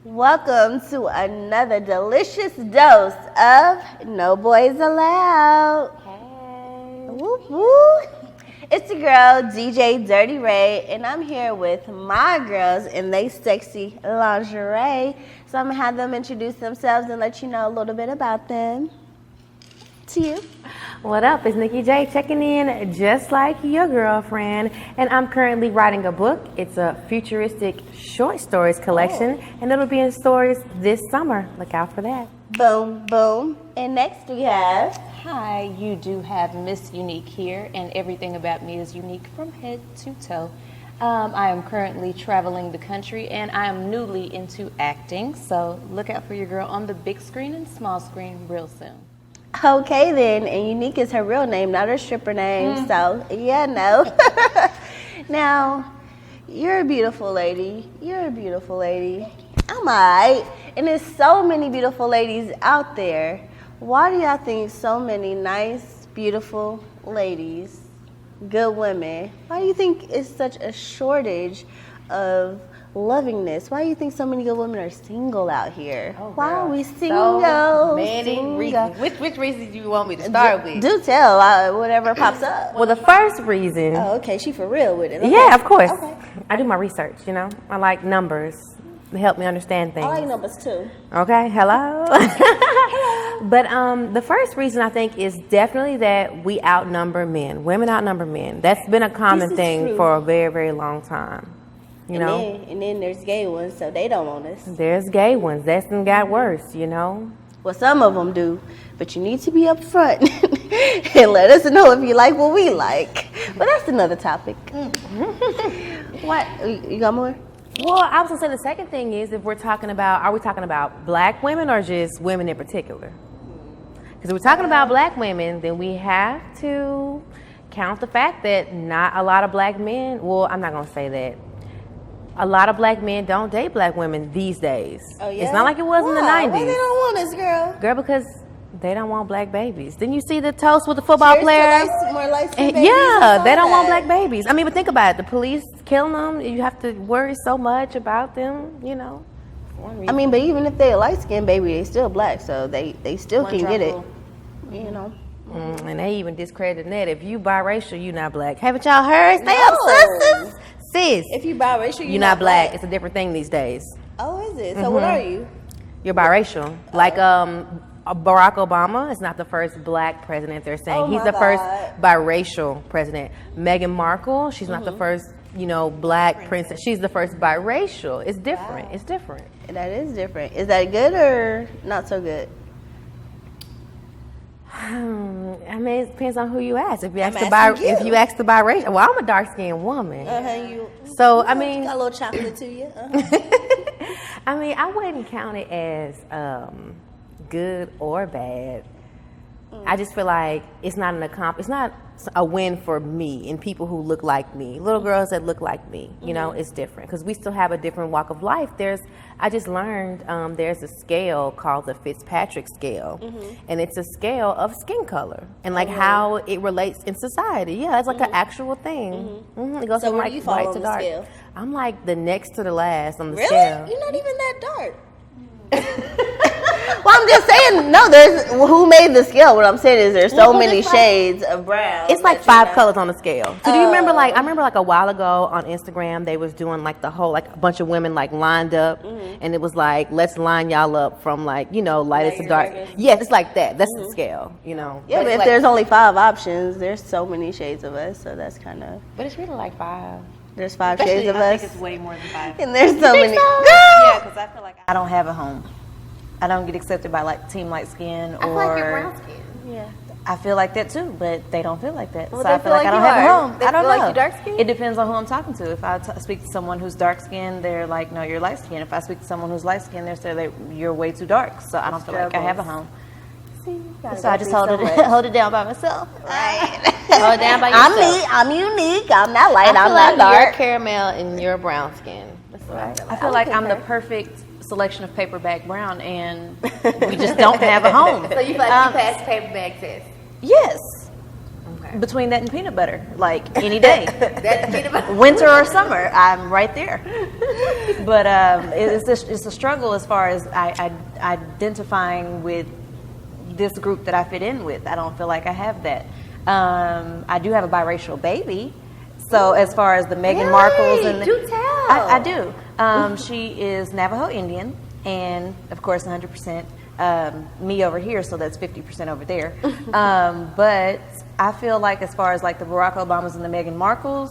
Welcome to another delicious dose of No Boys Allowed. Hey. Woo woo. It's the girl, DJ Dirty Ray, and I'm here with my girls in they sexy lingerie. So I'm going to have them introduce themselves and let you know a little bit about them. To you. What up? It's Nikki J checking in just like your girlfriend. And I'm currently writing a book. It's a futuristic short stories collection. And it'll be in stores this summer. Look out for that. Boom, boom. And next we have... Hi, you do have Miss Unique here, and everything about me is unique from head to toe. I am currently traveling the country, and I am newly into acting, so look out for your girl on the big screen and small screen real soon. Okay then, and Unique is her real name, not her stripper name, so yeah, no. Now, you're a beautiful lady. You're a beautiful lady. I'm alright. And there's so many beautiful ladies out there. Why do y'all think so many nice, beautiful ladies, good women, why do you think it's such a shortage of lovingness? Why do you think so many good women are single out here? Oh, why girl, are we single? So many Single. reasons. Which reasons do you want me to start with? Do tell, whatever pops up. Well, the first reason. Oh, okay, she for real with it. Okay. Yeah, of course. Okay. I do my research, you know. I like numbers. They help me understand things. I like numbers too. Okay, hello. But the first reason I think is definitely that we outnumber men. Women outnumber men. That's been a common thing true. for a very, very long time. You know? And then there's gay ones, so they don't want us. There's gay ones. That's done got worse, you know? Well, some of them do, but you need to be upfront and let us know if you like what we like. But that's another topic. What? You got more? Well, I was going to say the second thing is if we're talking about, are we talking about black women or just women in particular? Because if we're talking about black women, then we have to count the fact that not a lot of black men, well, I'm not going to say that. A lot of black men don't date black women these days. Oh, yeah? It's not like it was in the 90s. Why they don't want us, girl? Girl, because they don't want black babies. Didn't you see the toast with the football Cheers to player? more light-skinned babies. Yeah, they don't want that. black babies. I mean, but think about it. The police killing them. You have to worry so much about them, you know. I mean, but even if they're a light-skinned baby, they still black, so they still One can get it. trouble. You know. And they even discredited that. If you biracial, you not black. Haven't y'all heard? Stay No. up, sisters. Sis, If you biracial, you're not black. It's a different thing these days. Oh, is it? So what are you? You're biracial. Like Barack Obama is not the first black president. They're saying Oh, he's my the first God. biracial president. Meghan Markle, she's not the first, black princess. She's the first biracial. It's different. Wow. It's different. That is different. Is that good or not so good? I mean, it depends on who you ask. If you ask asking you. if you ask the biracial, well, I'm a dark skinned woman. You. So I mean, Got a little chocolate to you. I mean, I wouldn't count it as good or bad. I just feel like it's not it's not a win for me and people who look like me. Little girls that look like me, you know, it's different because we still have a different walk of life. I just learned there's a scale called the Fitzpatrick scale, and it's a scale of skin color and like how it relates in society. Yeah, it's like an actual thing. It goes So from where like do you fall white on to the dark. scale? I'm like the next to the last on the Really? scale. You're not even that dark. Well, I'm just saying, no, who made the scale? What I'm saying is there's so many shades of brown. It's like that 5 you know. colors on the scale. So do you remember I remember like a while ago on Instagram they was doing like the whole like a bunch of women like lined up and it was like let's line y'all up from like lightest to dark. Yes, it's like that. That's the scale, Yeah, but it's if like, there's only 5 options, there's so many shades of us, so that's kind of... But it's really like 5. There's 5 shades of I us, think it's way more than 5. and there's so many... Yeah, because I feel like I don't have a home. I don't get accepted by like Team Light Skin or. I feel like you're brown skin. Yeah. I feel like that too, but they don't feel like that. Well, so they I feel like I feel don't like have you a are. home. They I don't feel like know. you dark skinned? It depends on who I'm talking to. If I speak to someone who's dark skinned, they're like, no, you're light skinned. If I speak to someone who's light skinned, they're saying you're way too dark. So I don't feel like I have a home. So I just hold it down by myself. Right. Hold it down by yourself. I'm unique. I'm not light. I I'm feel not like dark. you're caramel and you're brown skin. That's what I feel like. I feel like I'm the perfect selection of paperback brown, and we just don't have a home. So you feel like you passed paperback test? Yes. Okay. Between that and peanut butter, like any day. That peanut butter. Winter or summer, I'm right there. But it's a struggle as far as identifying with this group that I fit in with. I don't feel like I have that. I do have a biracial baby. So as far as the Meghan Markles and do tell. I do. She is Navajo Indian, and of course 100% me over here, so that's 50% over there. But I feel like as far as like the Barack Obamas and the Meghan Markles,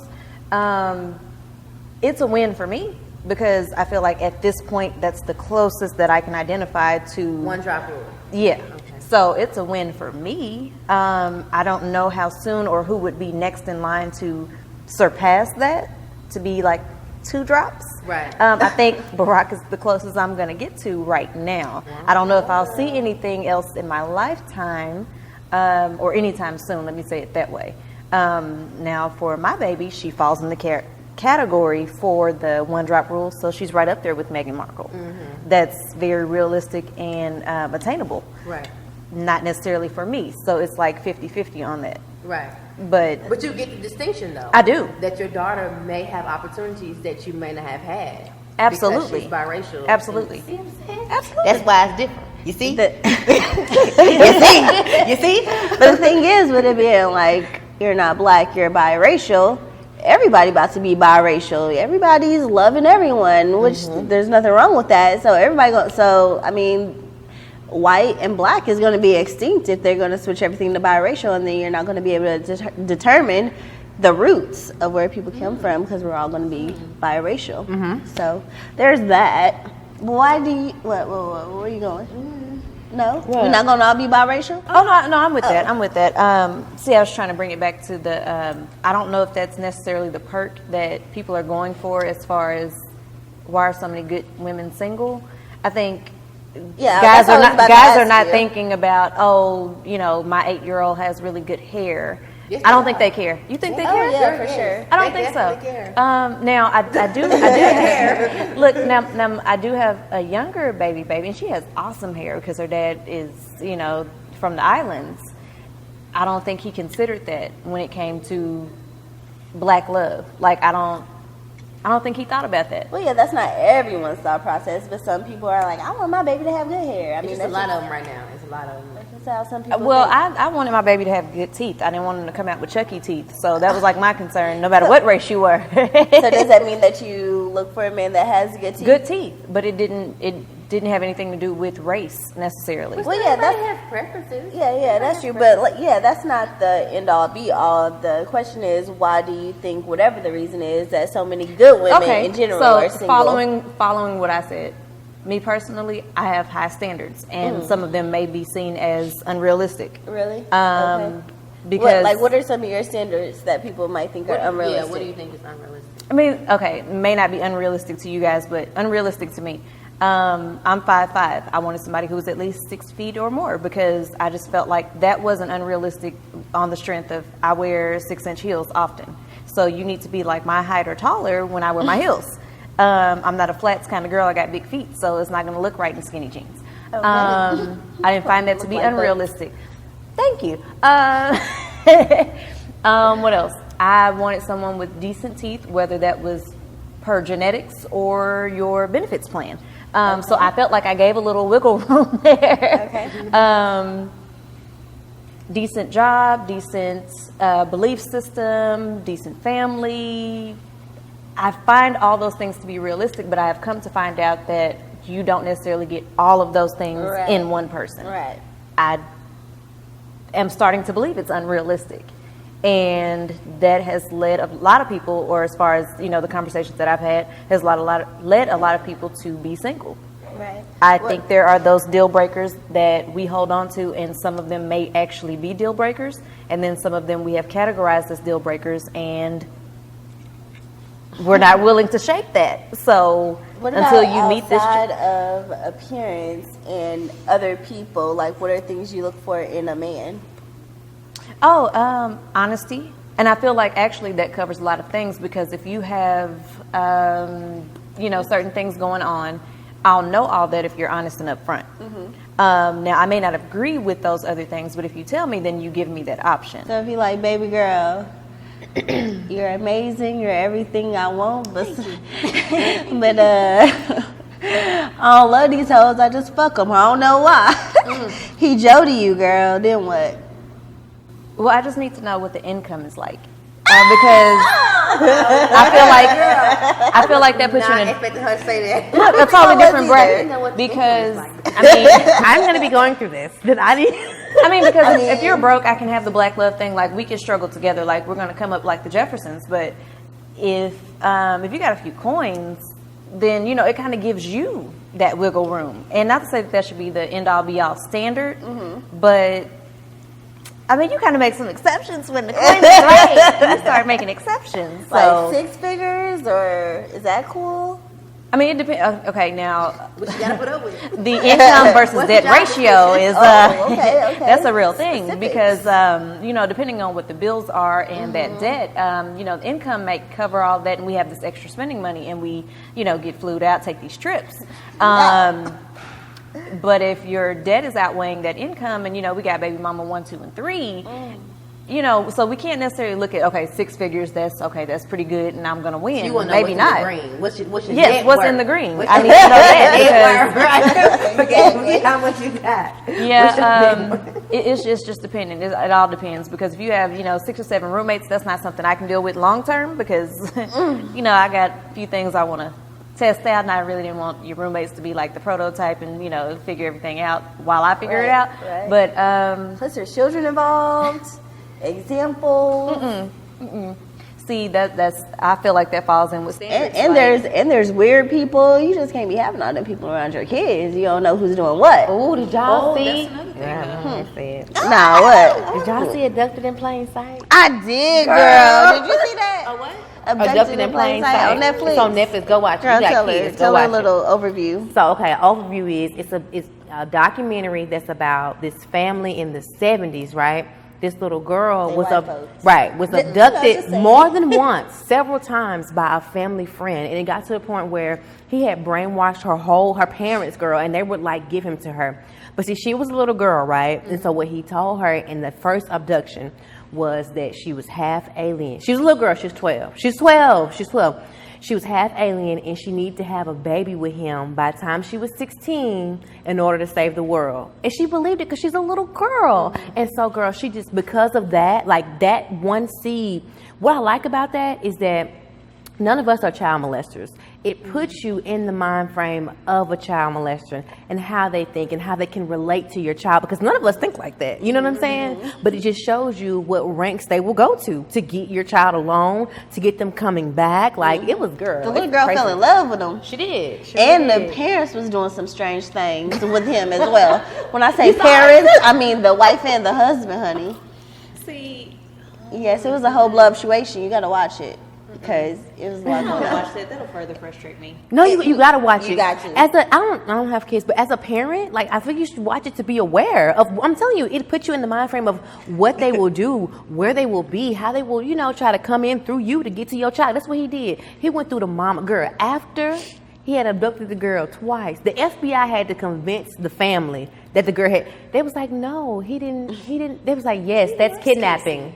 it's a win for me because I feel like at this point that's the closest that I can identify to One drop rule. Yeah. Okay. So it's a win for me. I don't know how soon or who would be next in line to surpass that, to be like 2 drops. Right. I think Barack is the closest I'm going to get to right now. I don't know if I'll see anything else in my lifetime or anytime soon, let me say it that way. Now for my baby, she falls in the category for the 1 drop rule, so she's right up there with Meghan Markle. That's very realistic and attainable. Right. Not necessarily for me, so it's like 50-50 on that. Right. But you get the distinction, though. I do. That your daughter may have opportunities that you may not have had. Absolutely. Because she's biracial. Absolutely. See what I'm saying? Absolutely. That's why it's different. You see? You see? But the thing is, with it being like you're not black, you're biracial, everybody about to be biracial. Everybody's loving everyone, which there's nothing wrong with that. So I mean, white and black is going to be extinct if they're going to switch everything to biracial, and then you're not going to be able to determine the roots of where people come from because we're all going to be biracial. So there's that. Why do you? Where are you going? No, we're not going to all be biracial. Oh no, I'm with that. I'm with that. See, I was trying to bring it back to the. I don't know if that's necessarily the perk that people are going for as far as why are so many good women single. I think. Yeah, guys are not thinking about, oh, you know, my 8-year-old has really good hair. Yes, I don't think they care. You think they care? Yeah, for sure. I don't They think so. definitely care. Now I do care. Look, now I do have a younger baby, and she has awesome hair because her dad is, you know, from the islands. I don't think he considered that when it came to black love. Like I don't think he thought about that. Well, yeah, that's not everyone's thought process, but some people are like, I want my baby to have good hair. I mean, There's a lot of them right now. There's a lot of them. That's how some people Well, think. I wanted my baby to have good teeth. I didn't want him to come out with Chucky teeth. So that was like my concern, no matter what race you were. So does that mean that you look for a man that has good teeth? Good teeth, but it didn't have anything to do with race necessarily. Well, yeah, Everybody that's has preferences. yeah, that's true. But like, yeah, that's not the end all be all. The question is, why do you think, whatever the reason is, that so many good women in general are single? Following what I said, me personally, I have high standards, and some of them may be seen as unrealistic. Really? Okay. Because what are some of your standards that people might think are unrealistic? Yeah, what do you think is unrealistic? I mean, okay, it may not be unrealistic to you guys, but unrealistic to me. I'm 5'5". I wanted somebody who was at least 6 feet or more because I just felt like that wasn't unrealistic on the strength of I wear 6-inch heels often. So you need to be like my height or taller when I wear my heels. I'm not a flats kind of girl. I got big feet, so it's not going to look right in skinny jeans. Okay. I didn't find that to be unrealistic. Thank you. What else? I wanted someone with decent teeth, whether that was per genetics or your benefits plan. So I felt like I gave a little wiggle room there. Okay. Decent job, decent belief system, decent family. I find all those things to be realistic, but I have come to find out that you don't necessarily get all of those things in one person. Right. I am starting to believe it's unrealistic. And that has led a lot of people, or as far as, you know, the conversations that I've had, has led a lot of people to be single. Right. I think there are those deal breakers that we hold on to, and some of them may actually be deal breakers, and then some of them we have categorized as deal breakers, and we're not willing to shake that. So until you meet this, outside of appearance and other people, like what are things you look for in a man? Honesty. And I feel like actually that covers a lot of things, because if you have, you know, certain things going on, I'll know all that if you're honest and upfront. Now, I may not agree with those other things, but if you tell me, then you give me that option. So if you like, baby girl, you're amazing, you're everything I want, but I don't love these hoes, I just fuck them, I don't know why. He Jody you, girl, then what? Well, I just need to know what the income is like. Because I feel like that puts you in expecting her to say that. a totally different bracket. Because I'm going to be going through this. Because if you're broke, I can have the black love thing. Like, we can struggle together. Like, we're going to come up like the Jeffersons. But if you got a few coins, then, it kind of gives you that wiggle room. And not to say that should be the end-all, be-all standard, but... you kind of make some exceptions when the coin is right. You start making exceptions. So. Like 6 figures, or is that cool? It depends. Okay, now What you gotta put up with? the income versus debt ratio is okay. that's a real thing. Specifics. Because depending on what the bills are and that debt, the income may cover all that, and we have this extra spending money, and we get flued out, take these trips. But if your debt is outweighing that income, and we got baby mama 1, 2, and 3, so we can't necessarily look at 6 figures. That's pretty good, and I'm gonna win. You want to know Maybe what's not. In the green. What's your Yes, net what's worth? in the green? I need to know that Because how much you got? It's just dependent. It all depends, because if you have 6 or 7 roommates, that's not something I can deal with long term, because I got a few things I want to test out, and I really didn't want your roommates to be like the prototype and figure everything out while I figure it out. Right. But plus there's children involved, examples. See, that's I feel like that falls in with standards. And there's weird people. You just can't be having all them people around your kids. You don't know who's doing what. Oh, did y'all see? Nah, what? Did y'all see Abducted in Plain Sight? I did, girl. Did you see that? Oh, what? Abducted in Plain Sight on Netflix. It's on Netflix. Go watch it. Girl, You got tell her. kids. Tell Go her a watch little overview. So, overview is it's a documentary that's about this family in the 70s, right? This little girl was abducted more than once, several times, by a family friend, and it got to the point where he had brainwashed her parents, girl, and they would give him to her. But see, she was a little girl, right? And so what he told her in the first abduction was that she was half alien. She was a little girl. She's 12. She's 12. She was half alien, and she needed to have a baby with him by the time she was 16 in order to save the world. And she believed it because she's a little girl. And so, girl, she just, because of that, that one seed, what I like about that is that none of us are child molesters. It puts you in the mind frame of a child molester and how they think and how they can relate to your child, because none of us think like that. You know what I'm saying? But it just shows you what ranks they will go to get your child alone, to get them coming back. It was girl. The little girl fell in love with him. She did. The parents was doing some strange things with him as well. When I say parents, I mean the wife and the husband, honey. See. Yes, it was a whole blubituation. You got to watch it. Because it was like, that'll further frustrate me. No, you gotta watch it. You got to. I don't have kids, but as a parent, I think you should watch it to be aware of. I'm telling you, it puts you in the mind frame of what they will do, where they will be, how they will, try to come in through you to get to your child. That's what he did. He went through the mama girl after he had abducted the girl twice. The FBI had to convince the family that the girl had. They was like, no, he didn't. They was like, yes, that's kidnapping.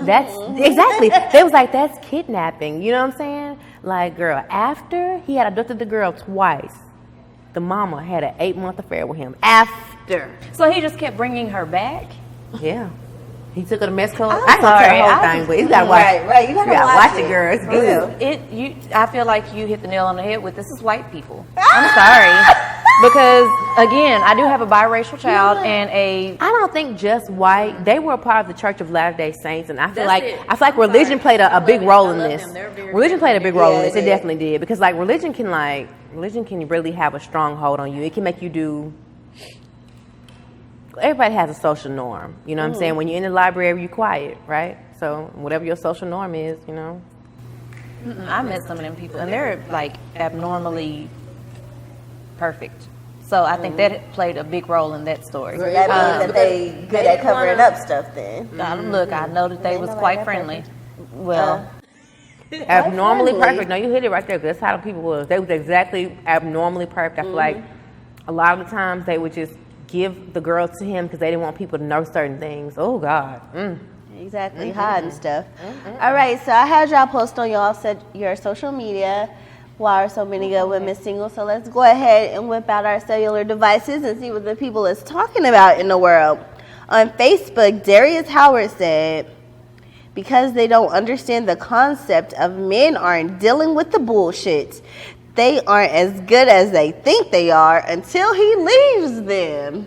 That's exactly. They was like, that's kidnapping. You know what I'm saying? Girl, after he had abducted the girl twice, the mama had an 8-month affair with him. After. So he just kept bringing her back? Yeah. He took her to Mexico. I'm I sorry. the whole thing, but you gotta watch it. Right. You gotta watch it, girl. It's good. I feel like you hit the nail on the head with this is white people. I'm sorry. Because, again, I do have a biracial child and a... I don't think just white. They were a part of the Church of Latter-day Saints, and I feel like religion played a big role in this. Religion played a big role in this. It definitely did. Because, religion can really have a strong hold on you. It can make you do... Everybody has a social norm. You know what I'm saying? When you're in the library, you're quiet, right? So, whatever your social norm is, I met some of them people, and they're, abnormally perfect. So I think that played a big role in that story. that means that they good at covering up stuff then. Look, I know that they was quite friendly. Well, abnormally perfect. No, you hit it right there. That's how the people was. They was exactly abnormally perfect. I feel like a lot of the times they would just give the girl to him because they didn't want people to know certain things. Oh God. Exactly, hot and stuff. All right, so I had y'all post on your social media. Why are so many good women single? So let's go ahead and whip out our cellular devices and see what the people is talking about in the world. On Facebook, Darius Howard said, because they don't understand the concept of men aren't dealing with the bullshit. They aren't as good as they think they are until he leaves them.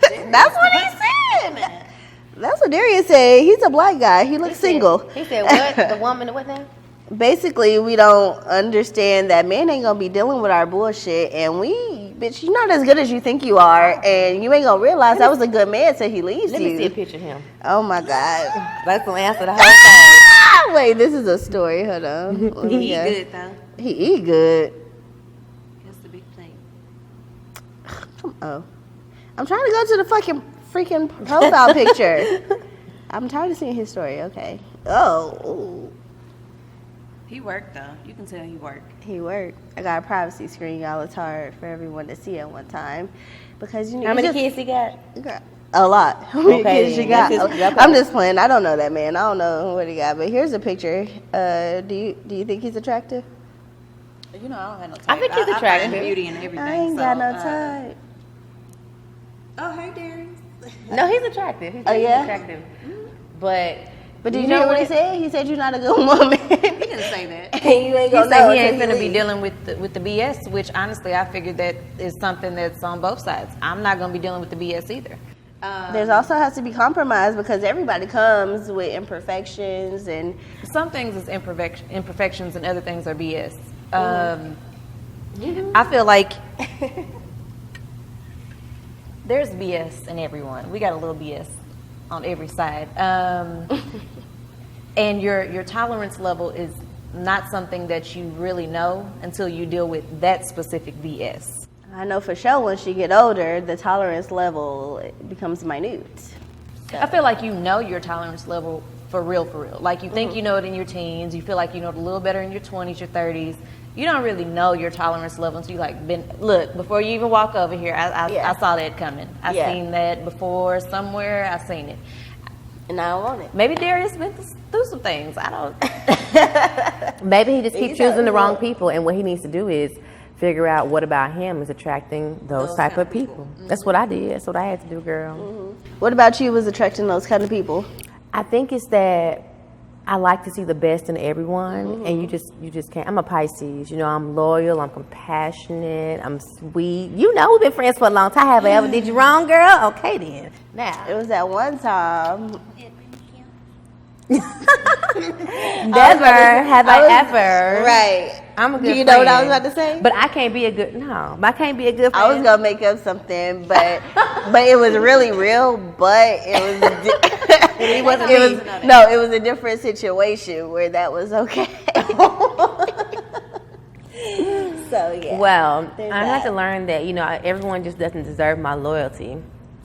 That's what he said. That's what Darius said. He's a black guy. He looks single. He said what? The woman, what now? Basically, we don't understand that men ain't gonna be dealing with our bullshit, and bitch, you're not as good as you think you are, and you ain't gonna realize that was a good man till he leaves you. Let me see a picture of him. Oh my God. That's gonna answer the whole thing. Wait, this is a story. Hold on. He eat good though. He eat good. That's the big thing. Oh, I'm trying to go to the freaking profile picture. I'm tired of seeing his story. Okay. Oh. Ooh. He worked though. You can tell he worked. He worked. I got a privacy screen, y'all. It's hard for everyone to see at one time because you know. How many kids he got? A lot. How many kids you got? Okay. I'm just playing. I don't know that man. I don't know what he got. But here's a picture. Do you think he's attractive? You know, I don't have no type. I think he's attractive. I find beauty and everything. I ain't got no type. Oh, hey, Darius. No, he's attractive. He's attractive. But did you hear what he said? He said you're not a good woman. He didn't say that. And you ain't He gonna said know he ain't until gonna be leave. dealing with the BS, which honestly I figured that is something that's on both sides. I'm not gonna be dealing with the BS either. There's also has to be compromise because everybody comes with imperfections and Some things is imperfections and other things are BS. I feel like there's BS in everyone. We got a little BS on every side. And your tolerance level is not something that you really know until you deal with that specific BS. I know for sure once you get older, the tolerance level becomes minute. So. I feel like you know your tolerance level for real. Like you think you know it in your teens. You feel like you know it a little better in your 20s, your 30s. You don't really know your tolerance level until you look, before you even walk over here, I saw that coming. I seen that before somewhere. I seen it. And I don't want it. Maybe Darius been through some things. I don't. Maybe he just keeps choosing the wrong people, and what he needs to do is figure out what about him is attracting those type of people. That's what I did. That's what I had to do, girl. What about you was attracting those kind of people? I think it's that I like to see the best in everyone, and you just can't. I'm a Pisces. You know, I'm loyal. I'm compassionate. I'm sweet. You know, we've been friends for a long time. Have I ever did you wrong, girl? Okay, then. Now It was that one time. never have I ever. Right. I'm a good Do you know what I was friend. about to say? But I can't be a good. No, I can't be a good friend. I was gonna make up something, but it was really real. But it was. It wasn't It me. was no. It was a different situation where that was okay. So yeah. Well, There's I had that. to learn that everyone just doesn't deserve my loyalty.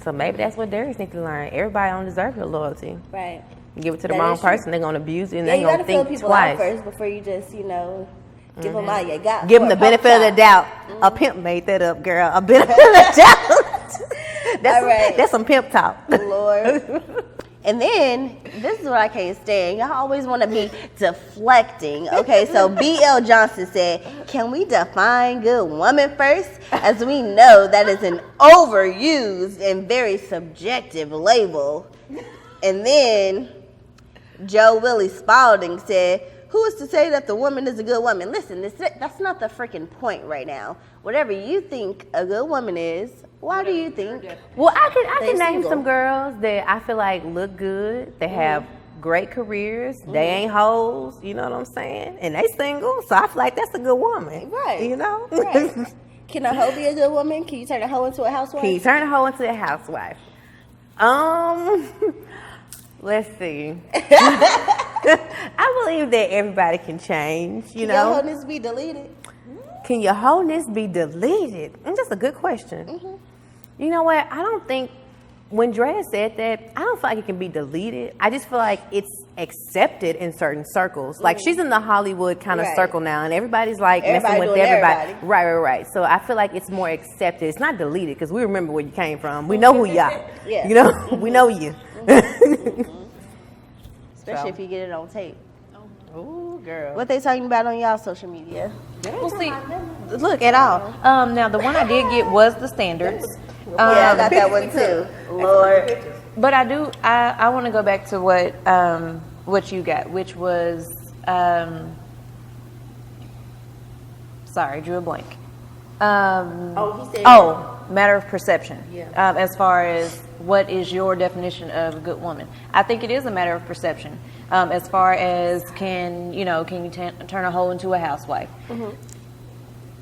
So maybe that's what Darius needs to learn. Everybody don't deserve your loyalty. Right. You give it to the That wrong is true. person, they're gonna abuse you, and Yeah, they're you gonna gotta feel think people out twice. first before you just give them all you got. Give them the benefit of the doubt. A pimp made that up, girl. A benefit of the doubt. All right. That's some pimp talk. Lord. And then, this is what I can't stand. Y'all always want to be deflecting. Okay, so B.L. Johnson said, can we define good woman first? As we know that is an overused and very subjective label. And then, Joe Willie Spalding said, who is to say that the woman is a good woman? Listen, that's not the freaking point right now. Whatever you think a good woman is, why do you think? Well, I can They name single. some girls that I feel like look good. They have great careers. They ain't hoes. You know what I'm saying? And they single, so I feel like that's a good woman. Right. You know? Right. Can a hoe be a good woman? Can you turn a hoe into a housewife? Can you turn a hoe into a housewife? Let's see. I believe that everybody can change, you Can know. your wholeness be deleted? Can your wholeness be deleted? That's a good question. You know what? I don't think, when Drea said that, I don't feel like it can be deleted. I just feel like it's accepted in certain circles. Like she's in the Hollywood kind of Right. circle now, and everybody's like messing Everybody with doing everybody. everybody. Right. So I feel like it's more accepted. It's not deleted because we remember where you came from. We know who you are. Yeah. You know, we know you. Especially if you get it on tape. Ooh, girl. What they talking about on y'all social media? We'll see. Look at all. Now the one I did get was the standards. Yeah, I got that one too. Lord. But I do. I want to go back to what you got, which was. Sorry, drew a blank. He said. Matter of perception. Yeah. As far as what is your definition of a good woman, I think it is a matter of perception. As far as can you turn a hoe into a housewife? Mm-hmm.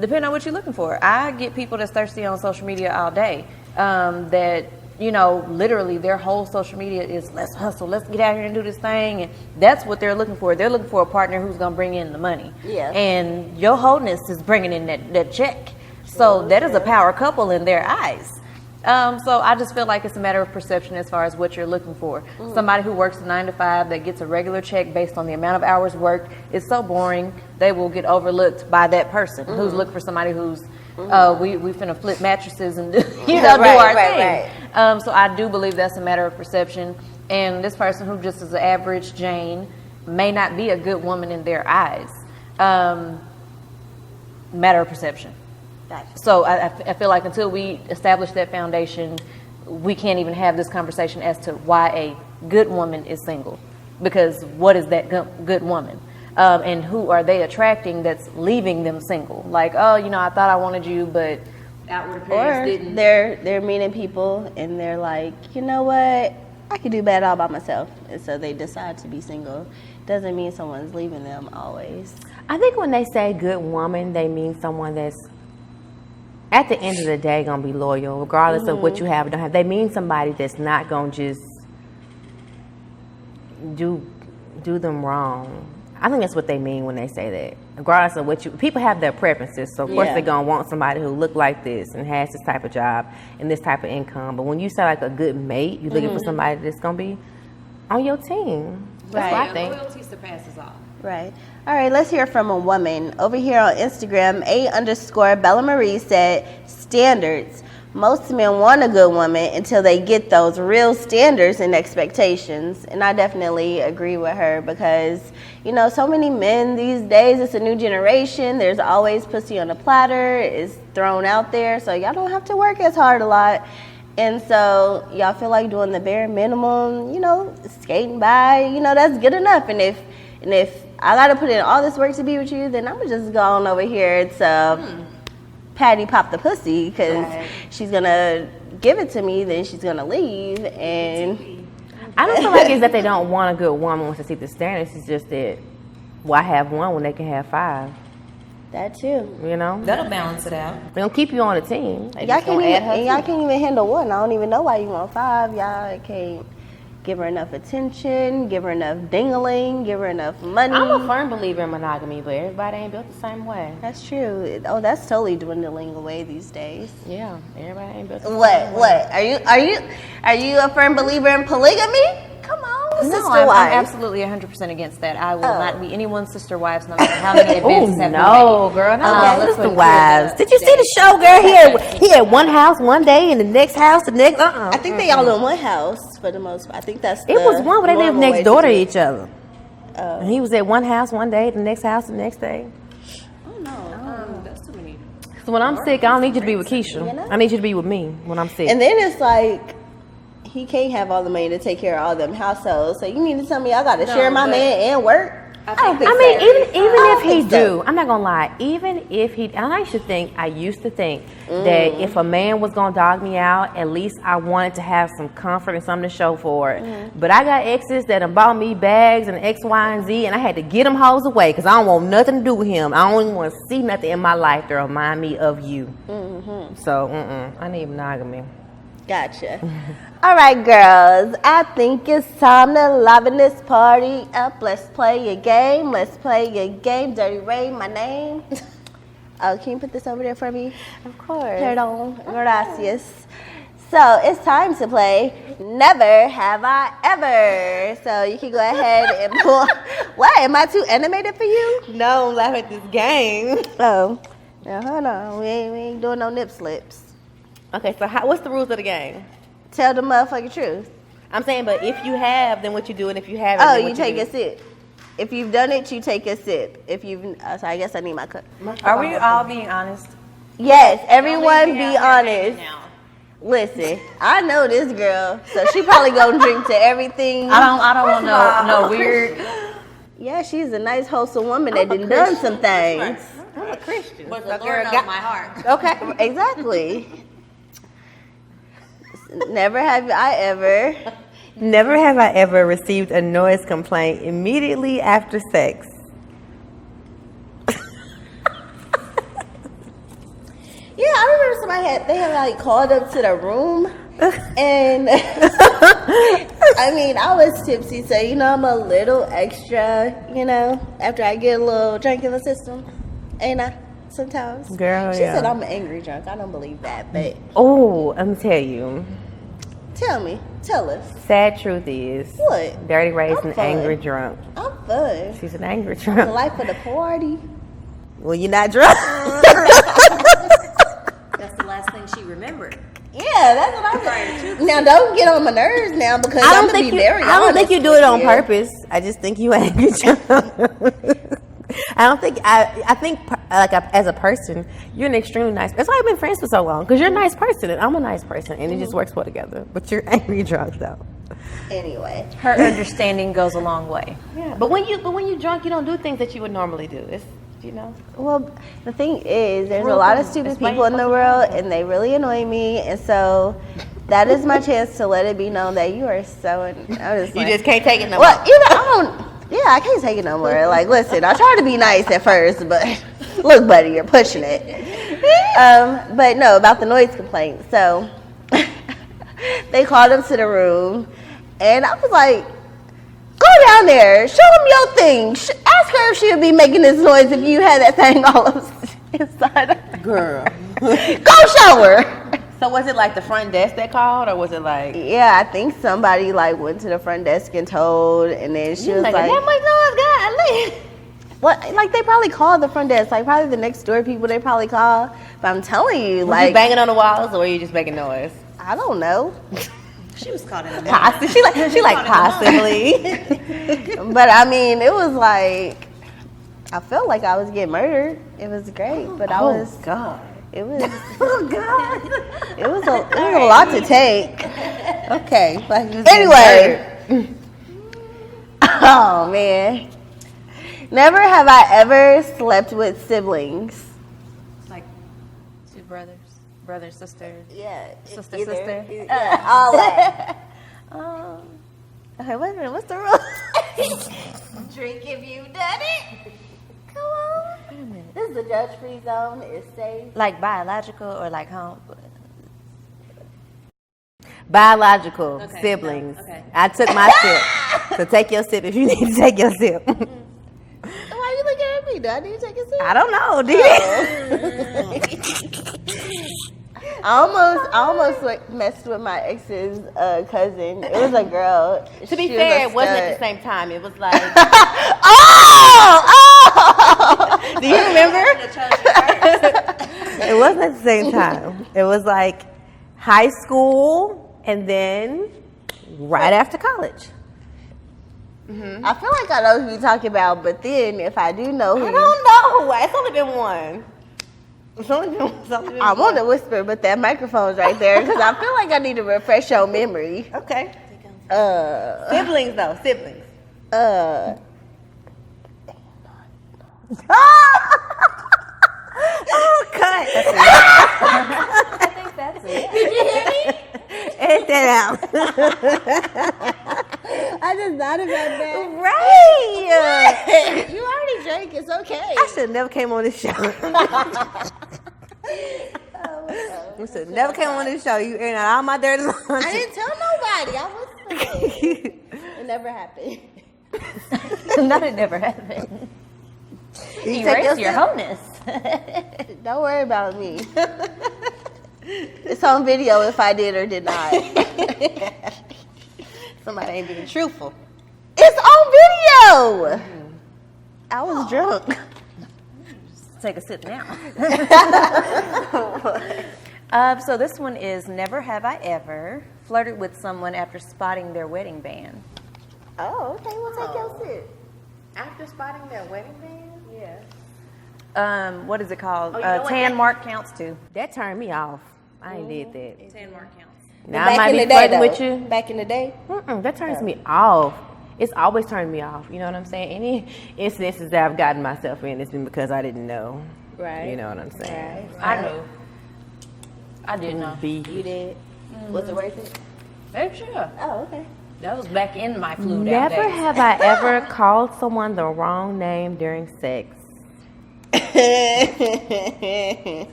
Depending on what you're looking for. I get people that's thirsty on social media all day. That literally their whole social media is let's hustle, let's get out here and do this thing, and that's what they're looking for. They're looking for a partner who's gonna bring in the money. Yeah. And your wholeness is bringing in that check. So that is a power couple in their eyes. So I just feel like it's a matter of perception as far as what you're looking for. Somebody who works a 9 to 5 that gets a regular check based on the amount of hours worked is so boring. They will get overlooked by that person who's looking for somebody who's we finna flip mattresses and do our thing. So I do believe that's a matter of perception. And this person who just is an average Jane may not be a good woman in their eyes. Matter of perception. Gotcha. So I feel like until we establish that foundation, we can't even have this conversation as to why a good woman is single. Because what is that good woman? And who are they attracting that's leaving them single? Like, I thought I wanted you, but outward appearance Or didn't. they're meeting people and they're like, you know what? I could do bad all by myself. And so they decide to be single. Doesn't mean someone's leaving them always. I think when they say good woman, they mean someone that's at the end of the day gonna be loyal, regardless of what you have or don't have. They mean somebody that's not gonna just do them wrong. I think that's what they mean when they say that. Regardless of what people have their preferences, so of course they're gonna want somebody who look like this and has this type of job and this type of income. But when you say like a good mate, you're looking for somebody that's gonna be on your team. That's what I think. Loyalty surpasses all. Right. All right, let's hear from a woman. Over here on Instagram, _Bella Marie said, standards. Most men want a good woman until they get those real standards and expectations. And I definitely agree with her because, so many men these days, it's a new generation. There's always pussy on a platter. It's thrown out there. So y'all don't have to work as hard a lot. And so y'all feel like doing the bare minimum, skating by, that's good enough. And if I got to put in all this work to be with you, then I'm going to just go on over here to Patty pop the pussy because she's going to give it to me, then she's going to leave. And I don't feel like it's that they don't want a good woman once they see the standards. It's just that why have one when they can have 5? that too. That'll balance it out. They don't keep you on the team. Y'all can't even handle one. I don't even know why you want 5. Y'all can't give her enough attention, give her enough dingling, give her enough money. I'm a firm believer in monogamy, but everybody ain't built the same way. That's true. Oh, that's totally dwindling away these days. Yeah, everybody ain't built the same What? way. What? Are you a firm believer in polygamy? Come on, No, sister I'm wife. absolutely 100% against that. I will not be anyone's sister wives, no matter how many advances have no, girl, not let's sister put wives. it Did you see the show, girl? He had one house one day and the next house the next. I think they all in one house for the most part. I think that's It was one where they lived normal way next door to do it. each other. And he was at one house one day, the next house the next day. Oh no. That's too many. So when I'm sick, I don't need you to be with Keisha. I need you to be with me when I'm sick. And then it's like he can't have all the money to take care of all them households. So you mean to tell me I got to share my man and work? I don't think I so. mean, even if he think so. do, I'm not gonna lie. Even if he, and I used to think that if a man was gonna dog me out, at least I wanted to have some comfort and something to show for it. But I got exes that have bought me bags and X, Y, and Z, and I had to get them hoes away because I don't want nothing to do with him. I don't even want to see nothing in my life to remind me of you. So, I need monogamy. Gotcha. All right, girls. I think it's time to liven this party up. Let's play a game. Let's play a game. Dirty Ray, my name. Oh, can you put this over there for me? Of course. Perdón. Gracias. So it's time to play Never Have I Ever. So you can go ahead and pull. What? Am I too animated for you? No, I'm laughing at this game. Oh. Now hold on. We ain't doing no nip slips. Okay, so what's the rules of the game? Tell the motherfucking truth. I'm saying, but if you have, then what you do, and if you haven't, Oh, then you what take do. a sip. If you've done it, you take a sip. If you've, so I guess I need my cup. Are we all being honest? Yes, everyone be honest. Listen, I know this girl, so she probably gonna drink to everything. I don't want no weird. Yeah, she's a nice, wholesome woman that done some things. I'm a Christian. But the Lord knows my heart. Okay, exactly. Never have I ever. Never have I ever received a noise complaint immediately after sex. Yeah, I remember somebody had like called up to the room, and I mean I was tipsy, so I'm a little extra, after I get a little drink in the system, ain't I? Sometimes. Girl, she yeah. said I'm an angry drunk. I don't believe that, but Oh, I'm gonna tell you. Tell us. Sad truth is, What? Dirty Ray's I'm an fun. angry drunk. I'm fun. She's an angry The drunk. life of the party. Well, you're not drunk. That's the last thing she remembered. Yeah, that's what I'm saying. Now don't get on my nerves now because I I'm don't gonna think be you. very I don't think honest you do it on with you. purpose. I just think you angry drunk. I don't think. I think as a person, you're an extremely nice. That's why I've been friends for so long because you're a nice person and I'm a nice person and it just works well together. But you're angry drunk though. Anyway, Her understanding goes a long way. Yeah. But when you drunk, you don't do things that you would normally do. It's well, the thing is, there's a lot of stupid people in the world, and they really annoy me, and so that is my chance to let it be known that you are so. I'm just You like, just can't take it no well, more. I don't. Yeah, I can't take it no more. Like, listen, I try to be nice at first, but look, buddy, you're pushing it. But no, about the noise complaint. So they called him to the room, and I was like, go down there, show him your thing. Ask her if she would be making this noise if you had that thing all inside of her. Girl. Go show her. So was it like the front desk that called, or was it like? Yeah, I think somebody like went to the front desk and told, and then she was like, that much noise, God. what? Like they probably called the front desk, like probably the next door people they probably called. But I'm telling you, Was like you banging on the walls, or were you just making noise? I don't know. She was caught in the Possibly. She like possibly. But I mean, it was like I felt like I was getting murdered. It was great, but I was. God. It was. Oh God. It was a lot to take. Okay. Like, anyway. Oh man. Never have I ever slept with siblings. Like two brother, sister. Yeah. Sister. Yeah, all that. Okay, wait a minute. What's the rule? Drink if you've done it. Come on. Wait a minute. This is a judge-free zone. It's safe. Like biological or like home? Biological Okay, siblings. no, okay. I took my sip. So take your sip if you need to take your sip. Why are you looking at me? Do I need to take a sip? I don't know, I almost like, messed with my ex's cousin. It was a girl. To be She was fair, a it wasn't at the stud. same time. It was like, Oh! do you remember? It wasn't at the same time. It was like high school and then right after college. I feel like I know who you're talking about, but then if I do know who, I don't know. It's only been one. It's only been I want to whisper, but that microphone's right there because I feel like I need to refresh your memory. Okay. Siblings. Siblings. Oh, cut. I think that's it. Edit that out. I just thought about that. Right. You already drank. It's okay. I should have never came on this show. I should have never came on this show. You airing out all my dirty laundry. I didn't tell nobody. I was It never happened. Not it never happened. You take Erase your sip? wholeness. Don't worry about me. It's on video if I did or did not. Somebody ain't being truthful. It's on video. I was drunk. Take a sip now. So this one is, never have I ever flirted with someone after spotting their wedding band. Oh, okay. We'll take your sip. After spotting their wedding band? Yeah. What is it called? Oh, you know what? Tan mark counts too. That turned me off. I ain't did that. Tan mark counts. Now I might be flirting with you. Back in the day. That turns me off. It's always turned me off. You know what I'm saying? Any instances that I've gotten myself in, it's been because I didn't know. Right. You know what I'm saying? Right. I knew. I didn't know. Be. You did. Was it worth it? Hey, sure. Oh, okay. That was back in my flu days. Never have I ever called someone the wrong name during sex.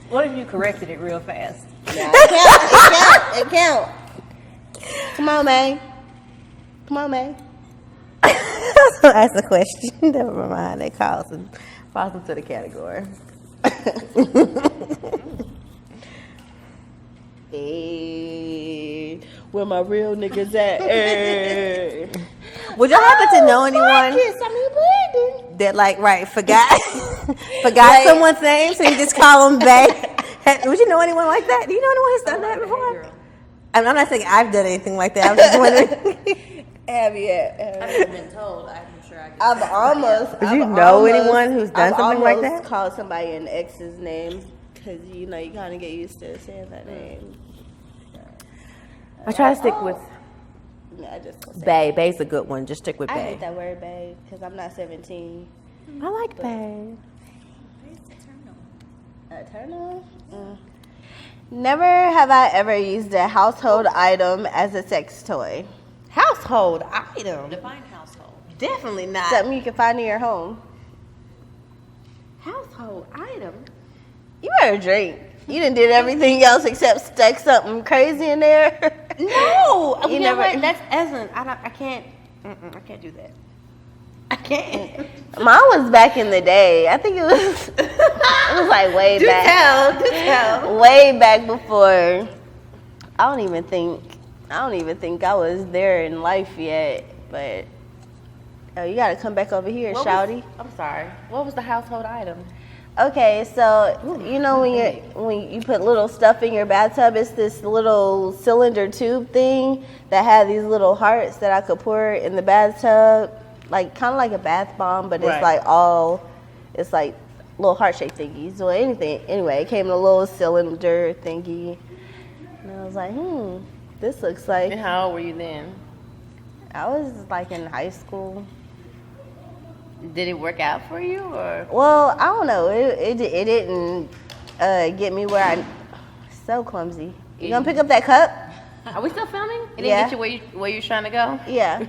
What if you corrected it real fast? Yeah, it count. Come on, man. Come on, man. Ask a question. Never mind. That falls into the category. Hey, where my real niggas at? Hey. Would y'all happen to know anyone that forgot someone's name, so you just call them back? Would you know anyone like that? Do you know anyone who's done that before? I'm not saying I've done anything like that. I'm just wondering. Have you? I've never been told. I'm sure I I've almost. Do you know anyone who's done something like that? I've called somebody an ex's name because you kind of get used to saying that name. I try to stick with I just don't say bae. Bae's a good one. Just stick with I bae. hate that word, babe, because I'm not 17. I like bae. Turn on? Never have I ever used a household item as a sex toy. Household item. define household. Definitely not. Something you can find in your home. Household item. You better drink. You done did everything else except stuck something crazy in there. No, You never- what? That's essence. I can't. I can't do that. I can't. Mine was back in the day. I think it was like way back. Do tell. Way back before. I don't even think I was there in life yet. But you gotta come back over here, shouty. I'm sorry. What was the household item? Okay, so when you put little stuff in your bathtub, it's this little cylinder tube thing that had these little hearts that I could pour in the bathtub, like kind of like a bath bomb, but it's it's like little heart-shaped thingies or anything. Anyway, it came in a little cylinder thingy, and I was like, this looks like. And how old were you then? I was like in high school. Did it work out for you, or? Well, I don't know. It didn't get me where I. So clumsy. You gonna pick up that cup? Are we still filming? It didn't Yeah. get you where you're trying to go? Yeah.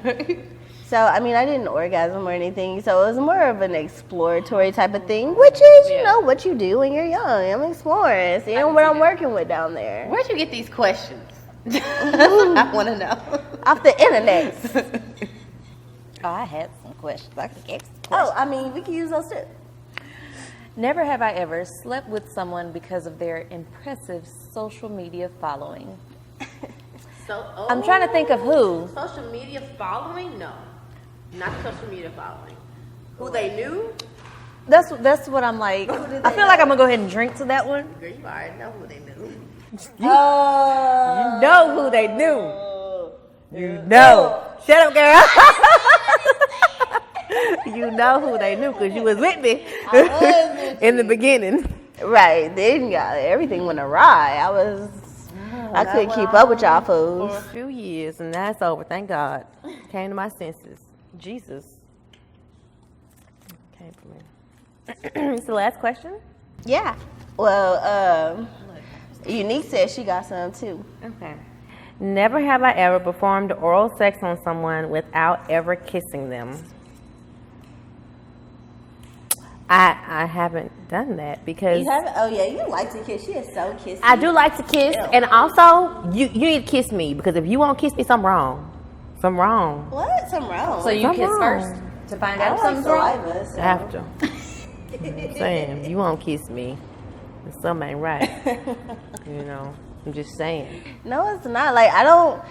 So I mean, I didn't orgasm or anything. So it was more of an exploratory type of thing, which is what you do when you're young. I'm exploring, seeing what I'm working with down there. Where'd you get these questions? I want to know. Off the internet. Oh, I had some questions. I could ask. Oh, I mean, we can use those too. Never have I ever slept with someone because of their impressive social media following. I'm trying to think of who. Social media following? No. Not social media following. Who they knew? That's what I'm like. I feel like I'm gonna go ahead and drink to that one. Girl, you already know who they knew. Oh. You know who they knew. You know. Shut up, girl. You know who they knew because you was with me in the beginning. Right. Then everything went awry. I couldn't keep up with y'all fools. For a few years, and that's over. Thank God. Came to my senses. Jesus. Came for me. It's the last question? Yeah. Well, Unique said she got some too. Okay. Never have I ever performed oral sex on someone without ever kissing them. I haven't done that because You haven't? Oh yeah, you like to kiss. She is so kissy. I do like to kiss, and also you need to kiss me because if you won't kiss me, something wrong. Something wrong. What? Something wrong. So you Something kiss wrong. first to find I out like something's wrong. saliva. So. After. I'm saying, if you won't kiss me, Something ain't right. You know, I'm just saying. No, it's not. Like, I don't,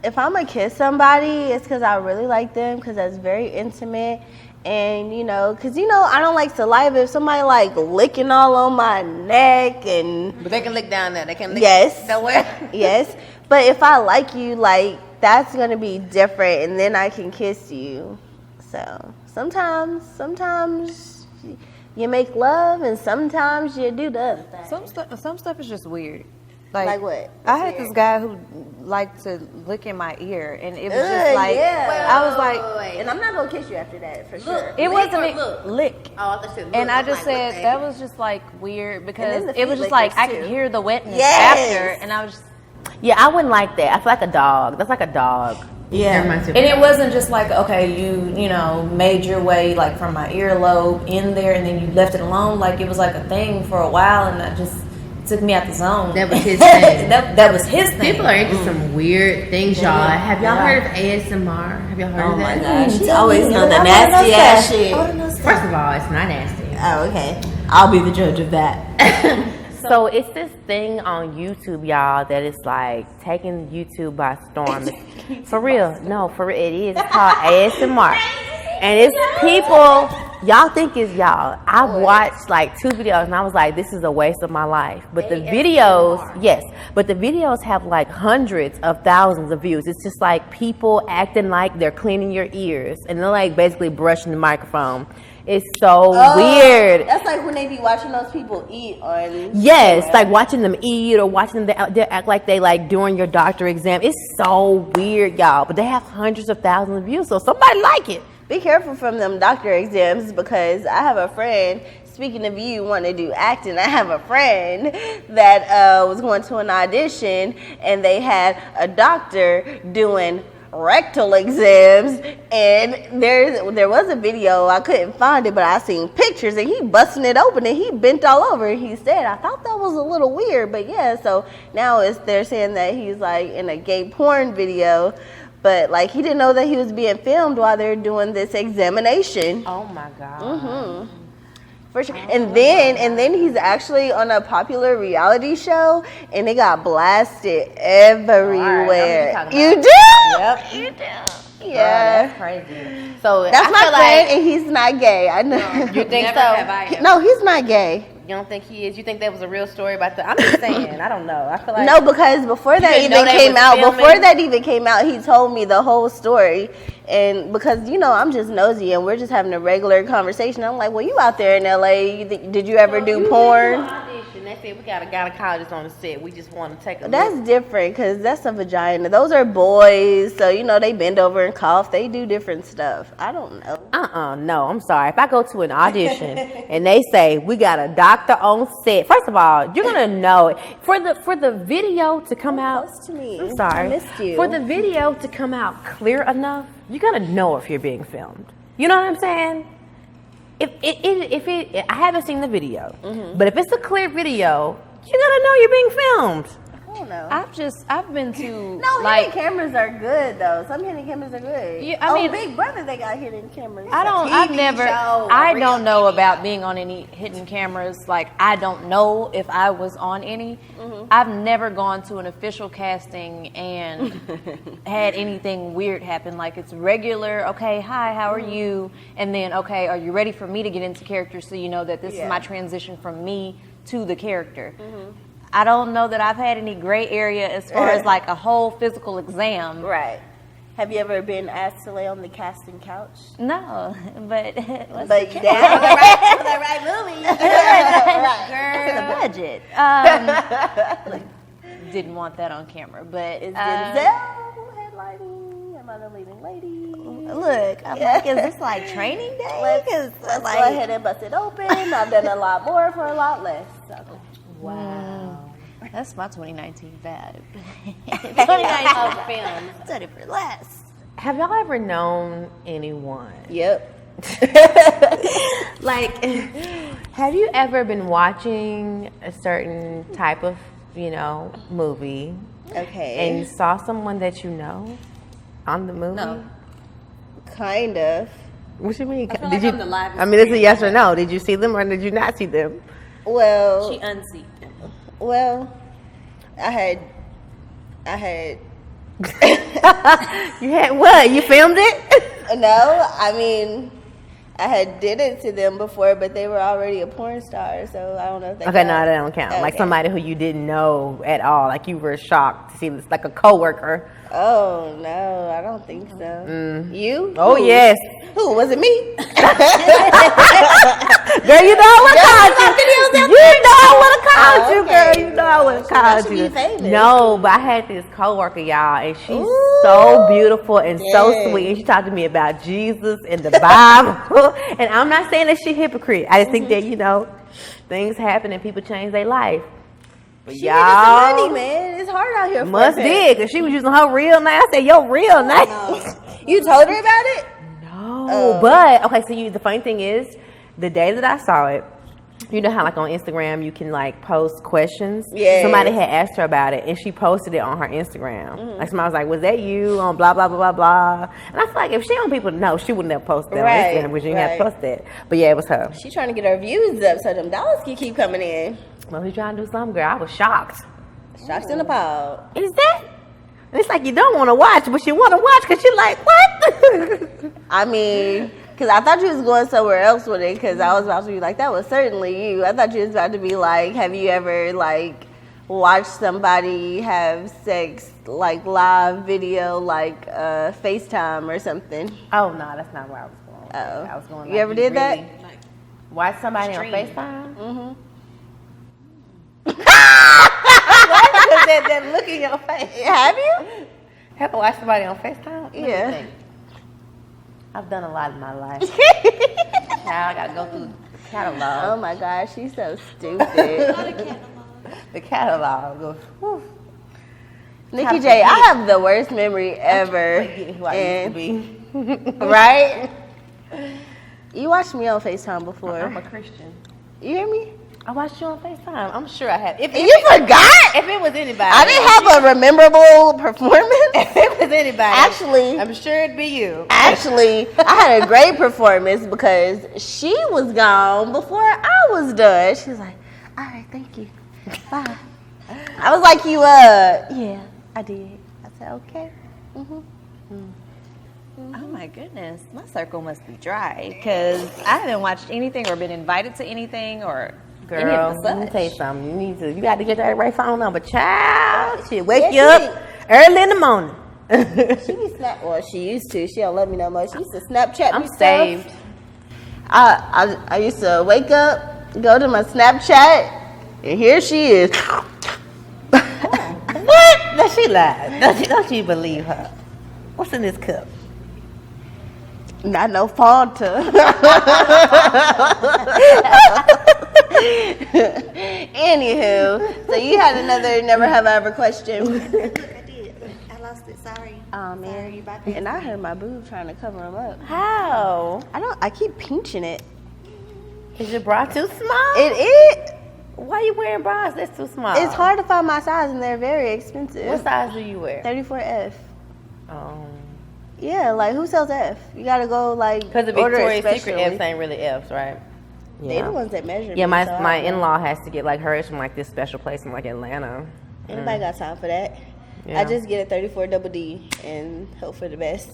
if I'm going to kiss somebody, it's because I really like them, because that's very intimate. And, you know, because, you know, I don't like saliva. If somebody, like, licking all on my neck and... But they can lick down there. They can lick yes. nowhere. Yes. But if I like you, like, that's going to be different, and then I can kiss you. So, sometimes you make love, and sometimes you do the other thing. Some stuff is just weird. Like what? I had this guy who liked to lick in my ear, and it was just like, I was like, and I'm not gonna kiss you after that for sure. It wasn't lick. Oh, I thought you said And I just said that was just like weird because it was just like I could hear the wetness after, and I was just. Yeah, I wouldn't like that. I feel like a dog. That's like a dog. Yeah, and it wasn't just like, okay, you know, made your way like from my earlobe in there, and then you left it alone. Like it was like a thing for a while, and that just took me out the zone. That was his thing. that was his thing. People are into some weird things, y'all. Have y'all heard of ASMR? Have y'all heard of that? Oh my gosh, you always know the nasty ass shit. First of all, it's not nasty. Oh, okay. I'll be the judge of that. So it's this thing on YouTube, y'all, that is like taking YouTube by storm. For real. No, for real. It is. It's called ASMR. And it's people, y'all think it's y'all. I watched like 2 videos and I was like, this is a waste of my life. But the videos, yes, but the videos have like hundreds of thousands of views. It's just like people acting like they're cleaning your ears and they're like basically brushing the microphone. It's so weird. That's like when they be watching those people eat on... Yes, like watching them eat or watching them they act like they like doing your doctor exam. It's so weird, y'all. But they have hundreds of thousands of views, so somebody like it. Be careful from them doctor exams, because I have a friend, speaking of you wanting to do acting, I have a friend that was going to an audition and they had a doctor doing rectal exams, and there was a video, I couldn't find it, but I seen pictures and he busting it open and he bent all over, and he said, I thought that was a little weird, but yeah, so now they're saying that he's like in a gay porn video, but like he didn't know that he was being filmed while they're doing this examination. Oh my God. Mm-hmm. For sure. And then he's actually on a popular reality show, and it got blasted everywhere. Right, you do? Yep. You do. Girl, Yeah. that's crazy. So That's I my feel friend, like, and he's not gay. I know. you think Never have I No, he's not gay. You don't think he is? You think that was a real story about the? I'm just saying. I don't know. I feel like No, because before that didn't know even they came was out, filming? he told me the whole story. And because, you know, I'm just nosy and we're just having a regular conversation. I'm like, well, you out there in LA, did you ever do porn? They said we got a gynecologist on the set. We just want to take a That's look. different, because that's a vagina. Those are boys, so, you know, they bend over and cough. They do different stuff. I don't know. No, I'm sorry. If I go to an audition and they say we got a doctor on set, first of all, you're gonna know for the video to come out. Close to me. I'm sorry. I missed you. For the video to come out clear enough, you gotta know if you're being filmed. You know what I'm saying? If I haven't seen the video, but if it's a clear video, you gotta know you're being filmed. I don't know. I've been to No, like hidden cameras are good, though. Some hidden cameras are good. Yeah, I mean, Big Brother, they got hidden cameras. I don't know about being on any hidden cameras. Like, I don't know if I was on any. I've never gone to an official casting and had anything weird happen. Like, it's regular, okay, hi, how are you? And then, okay, are you ready for me to get into character so you know that this is my transition from me to the character? I don't know that I've had any gray area as far as like a whole physical exam. Right. Have you ever been asked to lay on the casting couch? No, but But you down for the right movie. the budget. Didn't want that on camera, but Is Denzel headlining? Am I the leading lady? look, I'm like, is this like training day? Let's go ahead and bust it open. I've done a lot more for a lot less. So. Wow. That's my 2019 vibe. 2019 films. Done it for less. Have y'all ever known anyone? Yep. Like, have you ever been watching a certain type of, movie, Okay. and you saw someone that you know on the movie? No. Kind of. What you mean? I feel Did like you? I'm the live I mean, it's a yes or no. Did you see them or did you not see them? Well, She unseat. well, I had. You had what? You filmed it? No, I mean, I had did it to them before, but they were already a porn star, so I don't know if they. Okay, no, that don't count. Like Okay. somebody who you didn't know at all. Like you were shocked to see this, like a coworker. Oh no, I don't think so. You? Oh Who? yes. Who was it? Me? Girl, you know I would have called you. You know I would have called you, okay. girl. You know I would have called should you. be famous. No, but I had this coworker, y'all, and she's Ooh, so beautiful and so dang. sweet. And she talked to me about Jesus and the Bible. And I'm not saying that she's hypocrite. I just think that, you know, things happen and people change their life. But She making some y'all money, man. It's hard out here. must for her. dig, because she was using her real name. I said, your real name. You told her about it? No, but okay. So the funny thing is, the day that I saw it, you know how like on Instagram you can like post questions. Yeah. Somebody had asked her about it, and she posted it on her Instagram. Like somebody was like, "Was that you on blah blah blah blah blah?" And I feel like if she don't people know, she wouldn't have posted that Right, on Instagram because you didn't have to right. post that. But yeah, it was her. She trying to get her views up so them dollars can keep coming in. Well, he trying to do something, girl. I was shocked. Shocked and appalled. Is that? And it's like you don't want to watch, but you want to watch because you're like, what? I mean, because I thought you was going somewhere else with it, because I was about to be like, that was certainly you. I thought you was about to be like, have you ever, like, watched somebody have sex, like, live video, like, FaceTime or something? Oh no, that's not where I was going. Oh. I was going. You ever did that? Watch somebody Stream. on FaceTime? Mm-hmm. that look in your face. Have you? Have I watched somebody on FaceTime? Let me Yeah. think. I've done a lot in my life. Now I gotta go through the catalog. Oh my gosh, she's so stupid. The catalog goes, whew. Nikki J, I have the worst memory ever. Forget who I used to be. Right? You watched me on FaceTime before. I'm a Christian. You hear me? I watched you on FaceTime. I'm sure I have. If You forgot? if it was anybody, I didn't have a memorable performance. If it was anybody, Actually, I'm sure it'd be you. Actually, I had a great performance because she was gone before I was done. She was like, all right, thank you. Bye. I was like, yeah, I did. I said, okay. Oh my goodness, my circle must be dry because I haven't watched anything or been invited to anything or any Girl, of the let me such. tell you something. You got to get that right phone number, child. She wake Yes, you up early in the morning. She be well, she used to. She don't let me know much. She used to Snapchat I'm me stuff. saved. I used to wake up, go to my Snapchat, and here she is. What? That she lied. Don't you believe her? What's in this cup? Not no Fanta. Anywho, so you had another never have I ever question. I did. I lost it. Sorry. Oh man, Sorry about that. and I heard my boob trying to cover him up. How? I keep pinching it. Is your bra too small? It Why you wearing bras that's too small? it's hard to find my size and they're very expensive. What size do you wear? 34F. Oh. Yeah, like who sells F? You gotta go like Because the order it Victoria's Secret specially. F's ain't really F's, right? They the ones that measure. Yeah, me, my so I my don't know. in-law has to get like hers from like this special place in like Atlanta. Anybody got time for that? Yeah. I just get a 34 double D and hope for the best.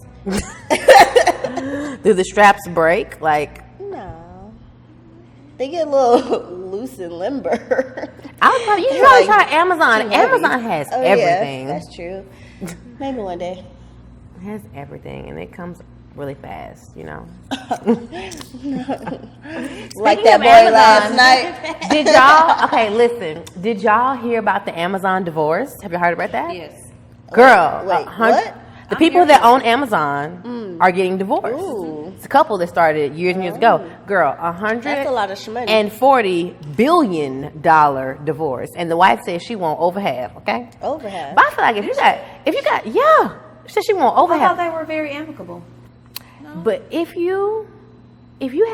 Do the straps break? Like, No. They get a little loose and limber. I was probably, you should Like, probably try Amazon. too heavy. Amazon has Oh, everything. Yeah, that's true. Maybe one day. It has everything, and it comes really fast, you know. Like that of boy Amazon. last night. Did y'all, okay, listen, did y'all hear about the Amazon divorce? Have you heard about that? Yes. Girl, Wait, 100 what? The people that own Amazon are getting divorced. Ooh. It's a couple that started years and years ago. Girl, That's a lot of shmoney. $140 billion divorce, and the wife says she won't over half. Okay, Over half. but I feel like if you got, yeah, she said she won't over I half. thought they were very amicable. But if you